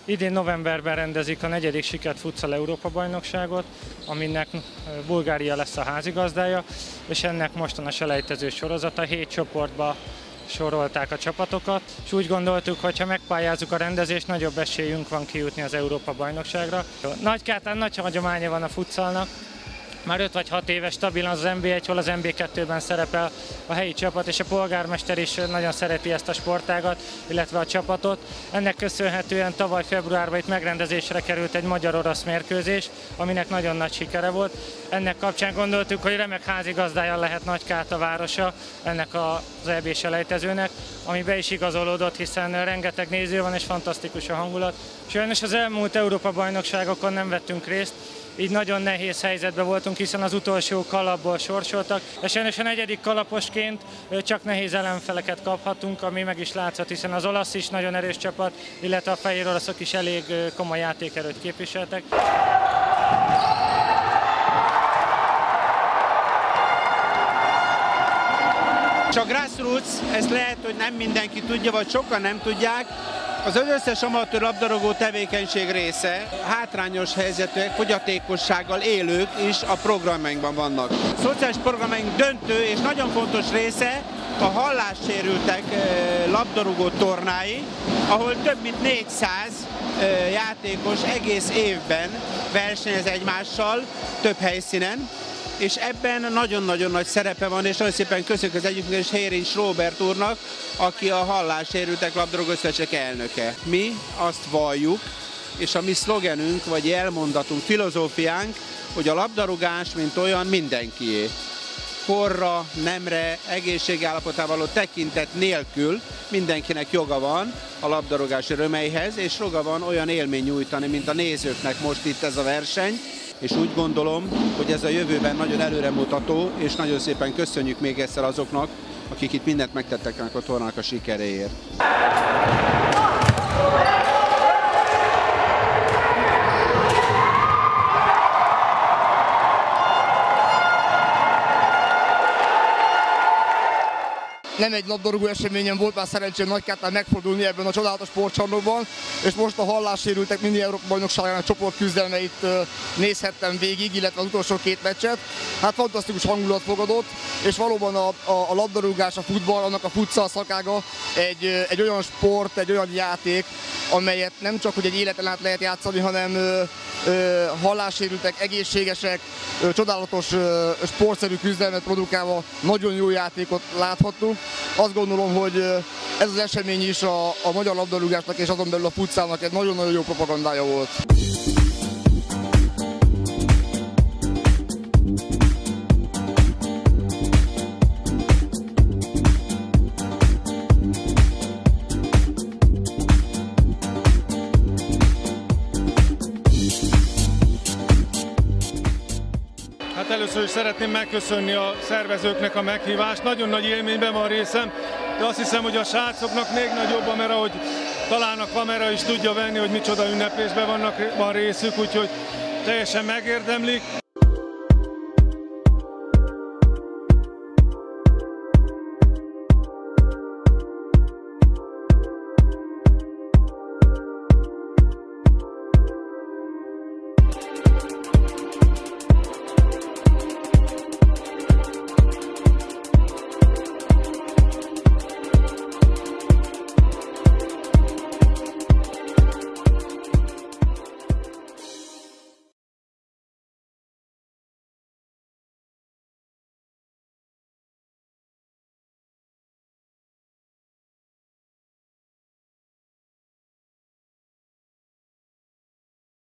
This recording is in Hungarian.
Idén novemberben rendezik a 4. Siket Futsal Európa-bajnokságot, aminek Bulgária lesz a házigazdája, és ennek mostan a selejtező sorozata. 7 csoportba sorolták a csapatokat, és úgy gondoltuk, hogy ha megpályázzuk a rendezést, nagyobb esélyünk van kijutni az Európa-bajnokságra. Nagykátán nagy hagyománya van a futsalnak. Már 5 vagy 6 éve stabilan az NB1, hol az NB2-ben szerepel a helyi csapat, és a polgármester is nagyon szereti ezt a sportágat, illetve a csapatot. Ennek köszönhetően tavaly februárban itt megrendezésre került egy magyar-orosz mérkőzés, aminek nagyon nagy sikere volt. Ennek kapcsán gondoltuk, hogy remek házigazdája lehet Nagykáta városa ennek az EB selejtezőnek, ami be is igazolódott, hiszen rengeteg néző van és fantasztikus a hangulat. Sajnos az elmúlt Európa-bajnokságokon nem vettünk részt, így nagyon nehéz helyzetben voltunk, hiszen az utolsó kalapból sorsoltak. És sajnos a 4. kalaposként csak nehéz ellenfeleket kaphatunk, ami meg is látszott, hiszen az olasz is nagyon erős csapat, illetve a fehér oroszok is elég komoly játékerőt képviseltek. A grassroots, ezt lehet, hogy nem mindenki tudja, vagy sokan nem tudják, az összes amatőr labdarúgó tevékenység része. Hátrányos helyzetűek, fogyatékossággal élők is a programjainkban vannak. A szociális programjaink döntő és nagyon fontos része a hallássérültek labdarúgó tornái, ahol több mint 400 játékos egész évben versenyez egymással, több helyszínen, és ebben nagyon-nagyon nagy szerepe van, és nagyon szépen köszönjük az együttműködést Hérincs Róbert úrnak, aki a hallássérültek labdarúgó szövetség elnöke. Mi azt valljuk, és a mi szlogenünk, vagy elmondatunk, filozófiánk, hogy a labdarúgás, mint olyan, mindenkié. Korra, nemre, egészségállapotával való tekintet nélkül mindenkinek joga van a labdarúgás örömeihez, és joga van olyan élmény nyújtani, mint a nézőknek most itt ez a verseny, és úgy gondolom, hogy ez a jövőben nagyon előremutató, és nagyon szépen köszönjük még egyszer azoknak, akik itt mindent megtettek ennek a tornának a sikeréért. Nem egy labdarúgó eseményen volt már szerencsém Nagykátán megfordulni ebben a csodálatos sportcsarnokban, és most a hallássérültek mini Európa-bajnokságának csoportküzdelmeit nézhettem végig, illetve az utolsó 2 meccset. Hát fantasztikus hangulat fogadott, és valóban a labdarúgás, a futball, annak a futsal szakága egy olyan sport, egy olyan játék, amelyet nem csak hogy egy életen át lehet játszani, hanem hallássérültek, egészségesek, csodálatos sportszerű küzdelmet produkálva nagyon jó játékot láthattunk. Azt gondolom, hogy ez az esemény is a magyar labdarúgásnak és azon belül a futszálnak egy nagyon-nagyon jó propagandája volt. Hát először is szeretném megköszönni a szervezőknek a meghívást. Nagyon nagy élményben van részem, de azt hiszem, hogy a srácoknak még nagyobb, mert ahogy talán a kamera is tudja venni, hogy micsoda ünneplésben van részük, úgyhogy teljesen megérdemlik.